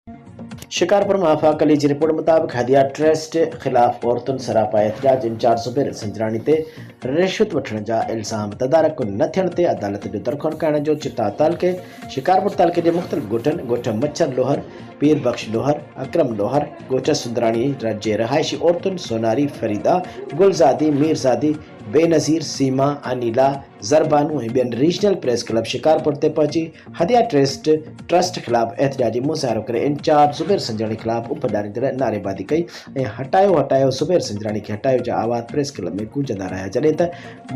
शिकारपुर में आफाक अली जी रिपोर्ट मुताबिक हदिया ट्रस्ट खिलाफ औरतुन सरापा एहतजाज इंचार्ज ज़ुबैर संजरानी ते रिश्वत वठण जा इल्ज़ाम तदारक न थियण ते अदालत जो दरख़्वास्त करण जो चिता तालके शिकारपुर तालके जे मुख़्तलिफ़ ॻोठ मच्छर लोहर पीर बख्श लोहर अकरम लोहर गोचा सुंदरानी जे रहायशी औरतुन सोनारी फरीदा गुलज़ादी मीरज़ादी बेनज़ीर सीमा अनिला ज़रबानू ऐं ॿियनि रीजनल प्रेस क्लब शिकारपुर ते पहुची हदिया ट्रस्ट खिलाफ एहतजाजी मुज़ाहिरो करे इंचार्ज ज़ुबैर संजरानी खिलाफ उपॾारींदड़ नारेबाज़ी कई ऐं हटायो हटायो ज़ुबैर संजरानी खे हटायो जा आवाज़ प्रेस क्लब में गूंजंदा रहिया जॾहिं त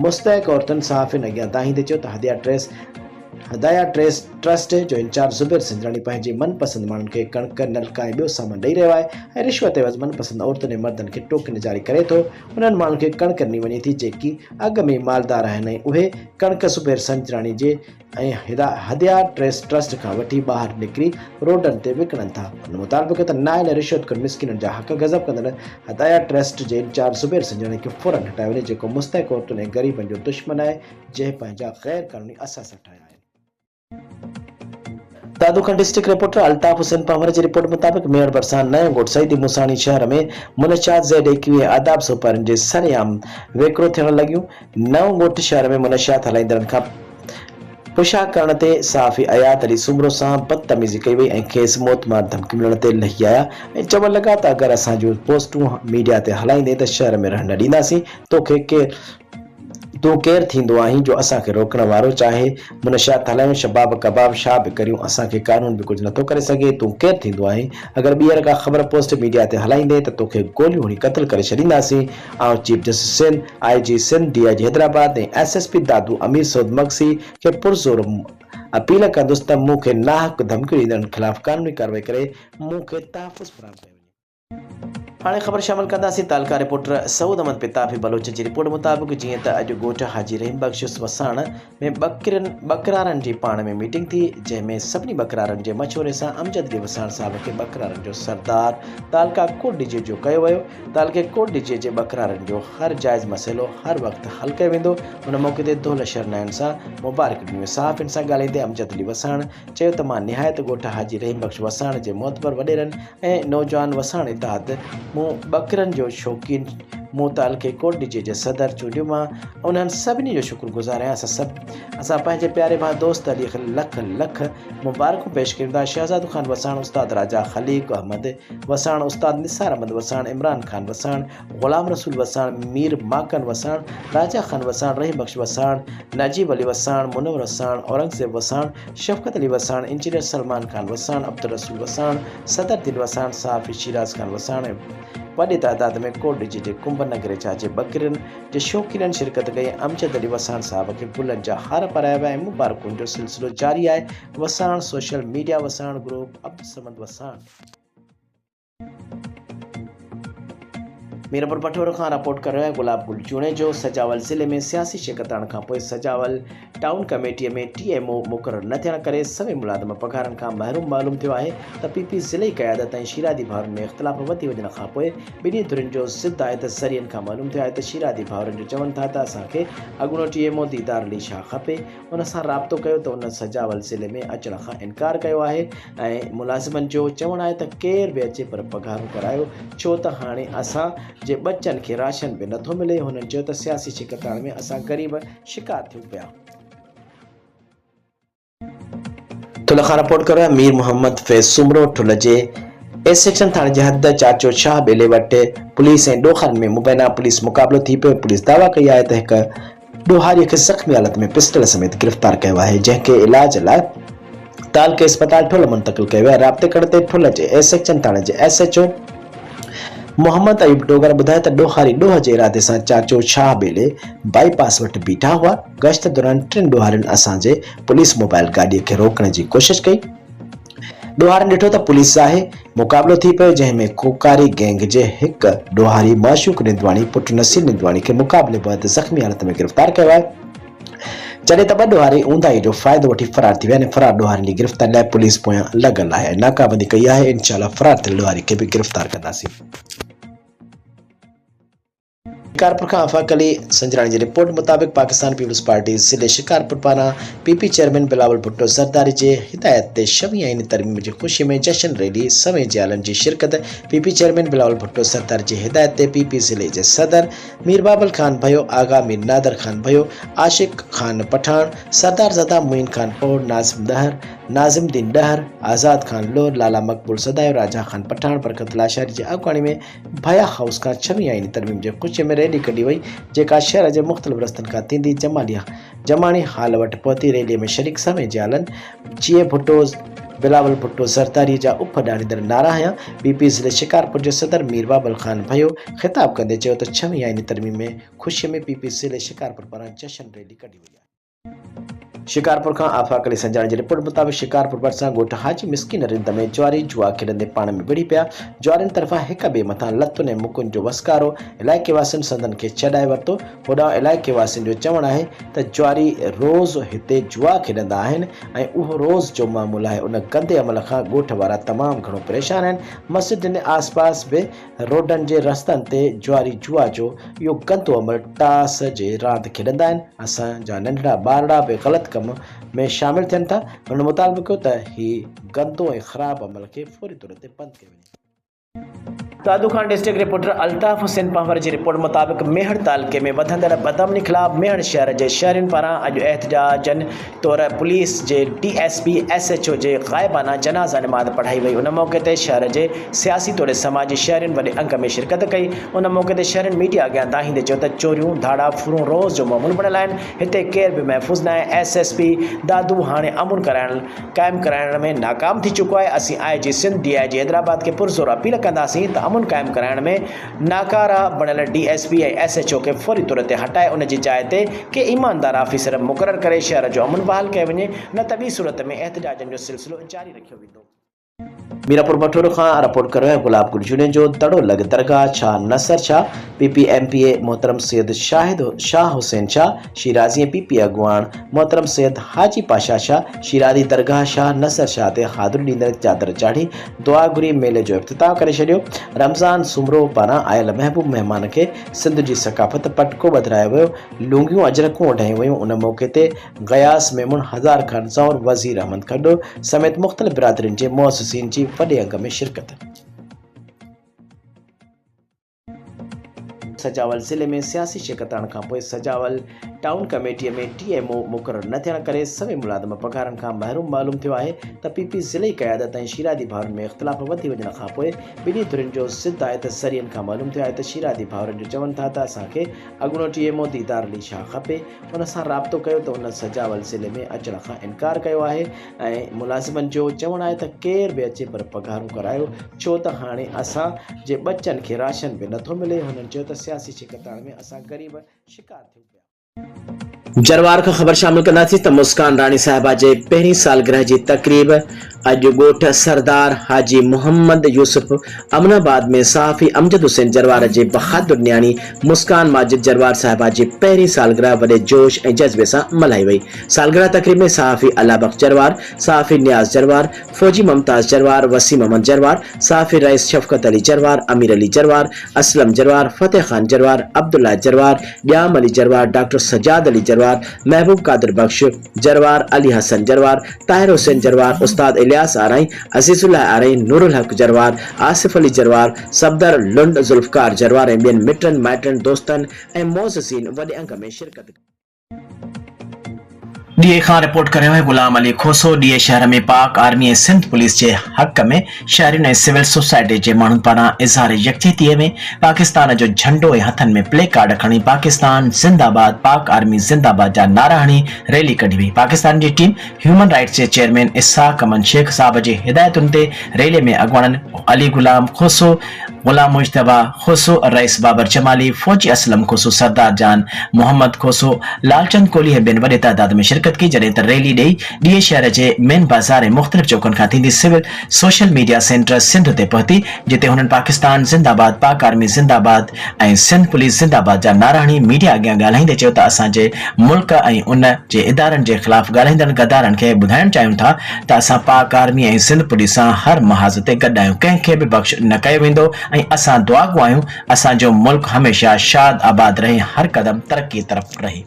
मुस्तहक़ औरतुनि सहाफ़ियुनि अॻियां दाहींदे चयो त हदिया ट्रस्ट जो इंचार्ज ज़ुबैर संजरानी पंहिंजे मनपसंद माण्हुनि खे कणिक नलका ऐं ॿियो सामान ॾेई रहियो आहे ऐं रिश्वत एवज़ मनपसंद औरतुनि ऐं मर्दनि खे टोकन जारी करे थो। उन्हनि माण्हुनि खे कणिक ॾिनी वञे थी जेकी अॻ में मालदार आहिनि ऐं उहे कणिक ज़ुबैर संजरानी जे ऐं हदिया ट्रस्ट खां वठी ॿाहिरि निकिरी रोडनि ते विकिणनि था। उन मुताबिक़ त नायल रिश्वतखोर मिसकिननि जा हक़ गज़ब कंदड़ हदिया ट्रस्ट जे इंचार्ज ज़ुबैर संजरानी खे फ़ौरन हटायो वञे जेको मुस्तहक़ औरतुनि ऐं ग़रीबनि जो दुश्मन आहे जंहिं पंहिंजा ग़ैर क़ानूनी असास ठाहिया आहिनि। दादूखंड डिस्ट्रिक्ट रिपोर्टर अल्ताफ हुसैन पंवर की रिपोर्ट मुताबिक मेयर बरसान नयो ॻोठ सईदी मुसाणी शहर में मुनशात Z21 आदाब सोपारिन जे सरेआम वेकिरो थियण लॻियूं। नओं ॻोठ शहर में मुनशात हलाईंदड़नि खां पुछा करण ते सहाफ़ी अयात अली सुमरो सां बदतमीज़ी कई वई ऐं खेसि मौतमार धमकी मिलण ते लही आया ऐं चवण लॻा त अगरि असां जूं पोस्टूं मीडिया ते हलाईंदे त शहर में रहण न ॾींदासीं। तूं केरु थींदो आहीं जो असांखे रोकण वारो, चाहे मुनशात हलायूं शबाब कबाब छा बि करियूं, असांखे कानून बि कुझु नथो करे सघे। तूं केरु थींदो आहीं? अगरि ॿीहर का ख़बर पोस्ट मीडिया ते हलाईंदे त तोखे गोलियूं हणी क़त्ल करे छॾींदासीं। आउं chief justice Sindh, IG Sindh, DIG Hyderabad ऐं SSP दादू अमीर सऊद मक्सी खे पुरज़ोर अपील कंदुसि त मूंखे नाहक धमकियूं ॾींदड़नि ख़िलाफ़ कानूनी कार्रवाई करे मूंखे तहफ़ुज़ फराहम कयो वञे। हाणे ख़बर शामिल कंदासीं तालका रिपोर्टर सऊद अहमद पिताफी बलोच जी रिपोर्ट मुताबिक जीअं त अॼु ॻोठ हाजी रहीम बख़्श वसाण में बकरारनि जी पाण में मीटिंग थी जंहिंमें सभिनी बकरारनि जे मशवरे सां अमजद अली वसाण साहिब खे बकरारनि जो सरदार तालका कोट डीजे जो कयो वियो। तालके कोट डीजे जे बकरारनि जो हर जाइज़ मसइलो हर वक़्तु हल कयो वेंदो। उन मौक़े ते दौल शरनायन सां मुबारक ॾिनियूं। सहाफ़ियुनि सां ॻाल्हाईंदे अमजद अली वसाण चयो त मां निहायत ॻोठ हाजी रहीम बख़्श वसाण जे मोतबर वॾेरनि ऐं नौजवान वसाण इतिहाद मूं बकरनि जो शौक़ीन मूं तालके कोट डीजे जे सदर चूंडियो मां उन्हनि सभिनी जो शुक्रगुज़ार आहियां। असां पंहिंजे प्यारे भाउ दोस्त अली लख लख मुबारकूं पेश कयूं था। शहज़ाद ख़ान वसाण, उस्ताद राजा खलीक अहमद वसाण, उस्ताद निसार अहमद वसाण, इमरान खान वसाण, ग़ुलाम रसूल वसाण, मीर माकन वसाण, राजा खान वसाण, रहीम बख़्श वसाण, नजीब अली वसाण, मुनवर वसाण, औरंगज़ेब वसाण, शफ़क़त अली वसाण, इंजीनियर सलमान खान वसाण, अब्दुल रसूल वसाण, सदरुद्दीन वसाण, सहाफ़ी शिराज खान वसाण वॾी तादाद में कोट डीजे जे कुंभ नगरे जा जे बकरियुनि जे शौक़ीननि शिरकत कई। अमजद अली वसाण साहब खे गुलनि जा हार पाराया विया ऐं मुबारकुनि जो सिलसिलो जारी आहे। Wassan social media Wassan group Abdul Samad Wassan. Mirpur Pathoro खां रिपोर्ट कर रहियो आहे गुलाब गुल चूणे जो। सजावल ज़िले में सियासी शिकत आणण खां पोइ सजावल टाउन कमेटीअ में TMO मुक़ररु न थियण करे सभई मुलाज़िम पघारनि खां महरूम मालूम थियो आहे त PP ज़िले क़यादत ऐं शीरादी भाउरनि में इख़्तिलाफ़ वधी वञण खां पोइ ॿिन्ही धुरियुनि जो ज़िद आहे त ज़रियनि खां मालूम थियो आहे त शीरादी भाउरनि जो चवनि था त असांखे अॻूणो TMO दीदार अली शाह खपे। उन सां राब्तो कयो त उन सजावल ज़िले में अचण खां इनकार कयो आहे ऐं मुलाज़िमनि जो चवणु आहे त केर बि अचे पर पघारूं करायो छो त हाणे असां जे बच्चनि खे राशन बि नथो मिले। हुननि चयो त सियासी शिकताण में असां ग़रीब शिकार थियूं पिया। ठुल खां रिपोर्ट करो मीर मोहम्मद फैज़ सुमरो ठुल जे ए सेक्शन थाणे जे हद चाचो शाह बेले वटि पुलिस ऐं ॾोहनि में मुबैना पुलिस मुक़ाबिलो थी पियो। पुलिस दावा कई आहे त हिकु ॾोहारीअ खे ज़ख़्मी हालत में पिस्टल समेत गिरफ़्तार कयो आहे जंहिंखे इलाज लाइ तालके अस्पताल ठुल मुंतक़िल कयो वियो आहे। राब्ते करण ते ठुल जे ए सेक्शन थाणे जे SHO मोहम्मद अयूब डोगर ॿुधायो त ॾोहारी ॾोह जे इरादे सां चाचो शाह बेले बाईपास वटि बीठा हुआ। गश्त दौरान टिनि ॾोहारियुनि असांजे पुलिस मोबाइल गाॾीअ खे रोकण जी कोशिशि कई। ॾोहारनि ॾिठो त पुलिस आहे। मुक़ाबिलो थी पियो जंहिंमें कोकारी गैंग जे हिकु ॾोहारी माशूक निंदवाणी पुट नसीर निंदवाणी खे मुक़ाबले बैदि ज़ख़्मी हालत में गिरफ़्तार कयो आहे जॾहिं त ॿ ॾोहारी ऊंधाई जो फ़ाइदो वठी फरार थी विया आहिनि। फरार ॾोहारियुनि जी गिरफ़्तारी लाइ पुलिस पोयां लॻल आहे। नाकाबंदी कई आहे। इंशाअल्लाह फरार थियल ॾोहारी खे बि गिरफ़्तार कंदासीं। शिकारपुर खां आफाक अली संजराणी जी रिपोर्ट मुताबिक़ पाकिस्तान पीपल्स पार्टी ज़िले शिकारपुर पारां पीपी चेयरमैन बिलावल भुट्टो ज़रदारी जे हिदायत ते शवी आईनी तरमीम जी ख़ुशी में जश्न रैली सवें जे आलनि जी शिरकत। पीपी चेयरमैन बिलावल भुट्टो ज़रदारी जी हिदायत ते पीपी ज़िले जे सदर मीर बाबल खान भयो, आगा मीर नादर खान भयो, आशिक खान पठान, सरदार ज़दा मुइन खान पौड़, नाजिम दहर, नाजिमुद्दीन डहर, आज़ाद खान लोर, लाला मकबूल सदायो, राजा खान पठान, बरकत लाशारी जी अगवाणी में भया हाउस खां छवी आईनी तरमीम जे ख़ुशी में रैली कढी वई, जेका शहर जे मुख़्तलिफ़ रस्तनि खां थींदी जमानी हाल वटि पहुती। रैलीअ में शरीक समें जे आलनि जीए भुट्टो बिलावल भुट्टो ज़रदारी जा उफ ॾाढ़ींदड़ नारा हया। पीपी ज़िले शिकारपुर जे सदर मीर बाबल खान भयो ख़िताब कंदे चयो त छवी आईनी तरमीम में ख़ुशी में पीपी ज़िले शिकारपुर पारां जश्न रैली कढी वई आहे। शिकारपुर खां आफाक अली संजराणी जी रिपोर्ट मुताबिक़ शिकारपुर भरिसां ॻोठ हाजी मिस्किन रिंद में ज्वारी जुआ खेॾंदे पाण में विढ़ी पिया। ज्वारियुनि तरफ़ां हिक ॿिए मथां लतुनि ऐं मुकुनि जो वसकारो इलाइक़े वासियुनि संदनि खे छॾाए वरितो। होॾां इलाइक़े वासियुनि जो चवणु आहे त ज्वारी रोज़ हिते जुआ खेॾंदा आहिनि ऐं उहो रोज़ जो मामूल आहे। उन गंदे अमल खां ॻोठ वारा तमामु घणो परेशान आहिनि। मस्जिदनि आस पास बि रोडनि जे रस्तनि ते ज्वारी जुआ जो इहो गंदो अमल टास जे रांदि खेॾंदा आहिनि। असांजा नंढड़ा ॿारड़ा बि ग़लति कम में शामिल थियनि था। हुन मुतालबो कयो त हीउ गंदो ऐं ख़राब अमल खे फौरी तौर ते बंदि कयो वञे। दादू खान डिस्ट्रिक्ट रिपोर्टर अल्ताफ़ हुसैन पावर जी रिपोर्ट मुताबिक़ मेहर तालुके में वधंदड़ बदअमनी ख़िलाफ़ मेहर शहर जे शहरियुनि पारां अॼु एहतजाजनि तौर पुलिस जे DSP SHO जे ग़ाइबाना जनाज़ा निमाज़ पढ़ाई वई। उन मौक़े ते शहर जे सियासी तौर समाजी शहरियुनि वॾे अंक में शिरकत कई। उन मौक़े ते शहरियुनि मीडिया अॻियां दाहींदे चयो त चोरियूं धाड़ा फुरूं रोज़ जो मामूल बणियल आहिनि। हिते केर बि महफ़ूज़ न आहे। SSP दादू हाणे अमन क़ाइमु कराइण में नाकाम थी चुको आहे। असीं IG सिंध DIG हैदराबाद खे पुरज़ोर अपील कंदासीं त अमन क़ाइमु कराइण में नाकारा बणियल DSP ऐं SHO खे फौरी तौर ते हटाए उन जी जाइ ते के ईमानदार ऑफिसर मुक़ररु करे शहर जो अमन बहाल कयो वञे, न त ॿी सूरत में एहतजाजनि जो सिलसिलो जारी रखियो वेंदो। मीरापुर बटोर खां रिपोर्ट करो है गुलाब गुलजूने जो दड़ो लग दरगाह शाह नसर शाह PP MPA मोहतरम सैयद शाह हुसैन शाह शिराजी PP अगवान मोहतरम सैयद हाजी पाशा शाह शिराजी दरगाह शाह नसर शाह ते हाज़िरी ॾींदड़ चादर चाढ़ी दुआ घुरी मेले जो इफ्तिताह करे छॾियो। रमज़ान सुमरो पारां आयल महबूब महिमान खे सिंध जी सकाफ़त पटको ॿधायो वियो। लुंगियूं अजरकूं वढायूं वयूं। उन मौक़े ते गयास मेमुन हज़ार खान ज़ौर वज़ीर अहमद खड्डो समेत मुख़्तलिफ़ बिरादरियुनि जे मुअस्सिसीन जी वॾे अंग में शिरकत। सजावल ज़िले में सियासी शिकत आणण खां पोइ सजावल टाउन कमेटीअ में TMO मुक़ररु न थियण करे सभई मुलाज़िम पघारनि खां महरूम मालूम थियो आहे त PP ज़िले क़यादत ऐं शीरादी भाउरनि में इख़्तिलाफ़ वधी वञण खां पोइ ॿिन्ही धुरियुनि जो ज़िद आहे त सरियनि खां मालूम थियो आहे त शीरादी भाउरनि जो चवनि था त असांखे अॻूणो TMO दीदार अली शाह खपे। उन सां राब्तो कयो त उन सजावल ज़िले में अचण खां इनकार कयो आहे ऐं मुलाज़िमनि जो चवणु आहे त केर बि अचे पर पघारूं करायो, छो त हाणे असां जे बचनि खे राशन बि नथो मिले। हुननि चयो त सियासी शिकत में असां ग़रीब शिकार थियूं पिया। जरवार का खबर शामिल कंदासीं त मुस्कान रानी साहिबा जे पहिरीं सालगिरह जी तकरीब अॼु ॻोठ सरदार हाजी मोहम्मद यूसुफ अमनाबाद में सहाफ़ी अमजद हुसैन जरवार जे बहादुर न्याणी मुस्कान माजिद जरवार साहिबा जी पहिरीं सालगिरह वॾे जोश ऐं जज़्बे सां मल्हाई वई। सालगिरह तकरीब में सहाफ़ी अलाबख्श जरवार, सहाफ़ी नियाज़ जरवार, फौजी मुमताज़ जरवार, वसीम अहमद जरवार, सहाफ़ी रईस शफ़कत अली जरवार, अमीर अली जरवार, असलम जरवार, फतेह खान जरवार, अब्दुल्ला जरवार, ड्याम अली जरवार, डॉक्टर सजाद अली जरवार, महबूब कादिर बख्श जरवार, अली हसन जरवार, ताहिर हुसैन जरवार, उस्ताद इलियास आरई, अजीजुल्लाह आरई, नूरुल हक जरवार, आसिफ अली जरवार, सफदर लुंड जुल्फकार जरवार ऐं ॿियनि मिटनि माइटनि दोस्तनि ऐं मोज़िज़ीन वॾे अंग में शिरकत। डीए खां रिपोर्ट करियो है गुलाम अली खोसो। डीए शहर में पाक आर्मी ऐं सिंध पुलिस जे हक़ में शहरियुनि ऐं सिविल सोसाइटी जे माण्हुनि पारां इज़हार यकजहतीअ में पाकिस्तान जो झंडो ऐं हथनि में प्ले कार्ड खणी पाकिस्तान जिंदाबाद, पाक आर्मी जिंदाबाद जा नारा हणी रैली कढी वई। पाकिस्तान जी टीम ह्यूमन राइट्स जे चेयरमैन इसाक अमन शेख साहब जी हिदायतुनि ते रैली में अॻुवाणनि अली गुलाम खोसो, गुलाम मुश्तबा खोसो, रईस बाबर जमाली, फौजी असलम खोसो, सरदार जान मोहम्मद खोसो, लालचंद कोहली ऐं ॿियनि वॾे तादाद में शिरकत की। जॾहिं त रैली ॾेई डीए शहर जे मेन बाज़ार ऐं मुख़्तलिफ़ चौकनि खां थींदी civil social media centre Sindh ते पहुती, जिते हुननि पाकिस्तान जिंदाबाद, पाक आर्मी जिंदाबाद ऐं सिंध पुलिस जिंदाबाद जा नारा हणी मीडिया अॻियां ॻाल्हाईंदे चयो त असांजे मुल्क ऐं उन जे इदारनि जे ख़िलाफ़ ॻाल्हाईंदड़ गद्दारनि खे ॿुधाइण चाहियूं था त असां पाक आर्मी ऐं सिंध पुलिस सां हर महाज़ ते गॾु आहियूं, कंहिंखे बि बख़्श न कयो वेंदो ऐं असां दुआ गो आहियूं असांजो मुल्क हमेशा शाद आबाद रहे, हर कदम तरक्की तरफ़ रहे।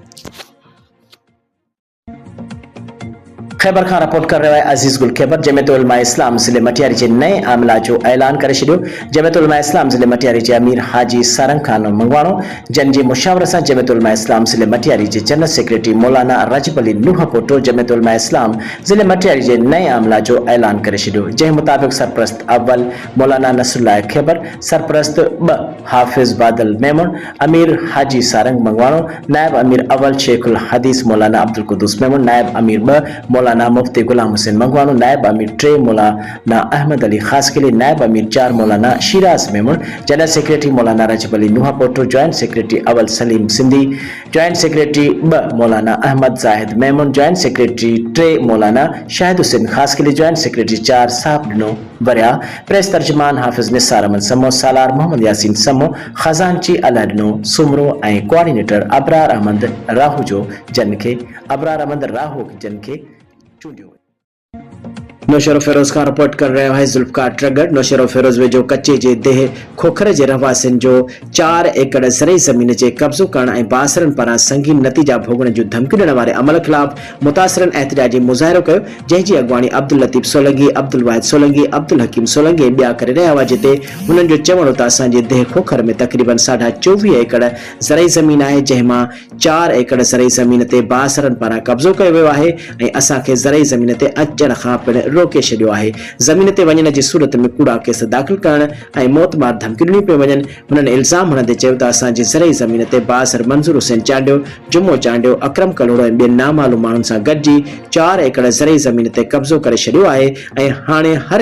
खैबर खां रिपोर्ट कर रहियो आहे अज़ीज़ गुल खैबर। जमियत उलमा इस्लाम ज़िले मटियारी जे नए आमला जो ऐलान करे छॾियो। जमियत उलमा इस्लाम ज़िले मटियारी जे अमीर हाजी सारंग खान मंगवाणो जन जी मुशावरत सां जमियत उलमा इस्लाम ज़िले मटियारी जे जनरल सेक्रेटरी मौलाना रजब अली नूह पोटो जमियत उलमा इस्लाम ज़िले मटियारी जे नए आमला जो ऐलान करे छॾियो, जंहिं मुताबिक़ सरपरस्त अव्वल मौलाना नसरुल्लाह खैबर, सरपरस्त 2 हाफिज़ बादल मेमन, अमीर हाजी सारंग मंगवाणो, नायब अमीर अव्वल शेखुल हदीस मौलाना अब्दुल कुद्दूस मेमन, नायब अमीर 2 मौलाना मुफ्ती गुलाम हुसैन मंगवानो, नायब अमीर 3 मौलाना अहमद अली खासकिली, नायब अमीर 4 मौलाना शिराज मेमन, जनरल सेक्रेटरी मौलाना रजब अली नूहा पोटो, जॉइंट सेक्रेटरी अव्वल सलीम सिंधी, जॉइंट सेक्रेटरी 2 मौलाना अहमद जाहिद मेमन, जॉइंट सेक्रेटरी 3 मौलाना शाहिद हुसैन खासकिली, जॉइंट सेक्रेटरी 4 साहब डिनो वरिया, प्रेस तर्जमान हाफिज निसार अहमद समो, सालार मोहम्मद यासीन समो, खजानची अल्लाह डिनो सुमरो ऐं कोऑर्डिनेटर अबरार अहमद राहू जो जन खे चूंडियो। नौशर फिरोज खान रिपोर्ट कर रहियो आहे ज़ुल्फ़कार ट्रगड़। नौशर फिरोज वेझो कचे जे देह खोखर जे रहवासियुनि जो 4 एकड़ ज़रई ज़मीन जे कब्ज़ो करण ऐं बासरनि पारां संगीन नतीजा भोगण जूं धमकियूं ॾियण वारे अमल ख़िलाफ़ मुतासिरनि एहतिजाजी मुज़ाहिरो कयो, जंहिंजी अॻुवाणी अब्दुल लतीफ़ सोलंकी, अब्दुल वाहिद सोलंकी, अब्दुल हकीम सोलंकी ऐं ॿिया करे रहिया हुआ, जिते हुननि जो चवणो त असांजे देह खोखर में तक़रीबन 24.5 एकड़ ज़रई ज़मीन आहे, जंहिं मां 4 एकड़ ज़रई ज़मीन ते बासरनि पारां कब्ज़ो कयो वियो आहे ऐं असांखे ज़रई ज़मीन ते अचण खां पिणु रोके छॾियो आहे। ज़मीन ते वञण जी सूरत में कूड़ा केस दाख़िल करण ऐं मौतमार धमकियूं ॾिनियूं पियूं वञनि। हुननि इल्ज़ाम हणंदे चयो त असांजी ज़रई ज़मीन ते बासर मंज़ूर हुसैन चांडियो, जुमो चांडियो, अकरम कलोड़ो ऐं ॿियनि नामालूम माण्हुनि सां गॾिजी 4 एकड़ ज़रई ज़मीन ते कब्ज़ो करे छॾियो आहे ऐं हाणे हर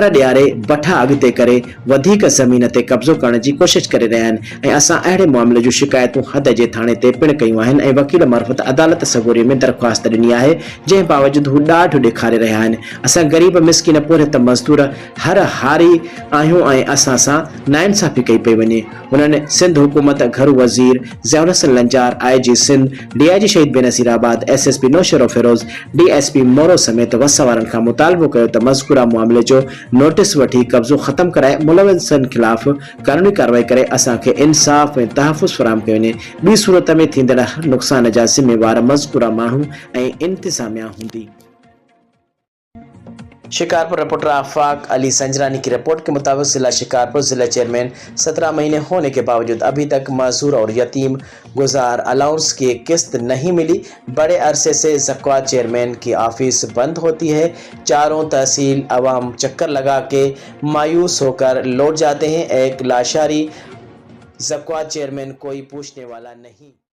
ॾियारे बठा अॻिते करे वधीक ज़मीन ते कब्ज़ो करण जी कोशिश करे रहिया आहिनि ऐं असां अहिड़े मामले जूं शिकायतूं हद जे थाणे ते पिणु कयूं आहिनि ऐं वकील मार्फत अदालत सगोरीअ में दरख़्वास्त ॾिनी आहे, जंहिं बावजूदि हू ॾाढो ॾेखारे रहिया आहिनि। असां ग़रीब मिसकिन पोरित मज़दूर हर हारी आहियूं ऐं असां सां नाइंसाफ़ी कई पई वञे। हुननि सिंध हुकूमत घरू वज़ीर ज़ियाउल हसन लंजार, IG सिंध, DIG शहीद बेनज़ीराबाद, SSP नौशर फिरोज, DSP मोरो समेत वस वारनि खां मुतालबो कयो त मज़कूरा मामले जो नोटिस वठी कब्ज़ो ख़त्म कराए मुलविसनि ख़िलाफ़ कानूनी कार्रवाई करे असांखे इंसाफ़ ऐं तहफ़ुज़ फ़राहम कयो वञे। ॿी सूरत में थींदड़ नुक़सान जा ज़िम्मेवार मज़कूरा माण्हू ऐं इंतिज़ामिया हूंदी। शिकारपुर रिपोर्टर आफाक अली संजरानी की रिपोर्ट के मुताबिक जिला शिकारपुर जिला चेयरमैन 17 महीने होने के बावजूद अभी तक मजदूर और यतीम गुजार अलाउंस की किस्त नहीं मिली। बड़े अरसे से ज़क्वात चेयरमैन की ऑफिस बंद होती है। चारों तहसील अवाम चक्कर लगा के मायूस होकर लौट जाते हैं। एक लाचारी ज़क्वात चेयरमैन कोई पूछने वाला नहीं।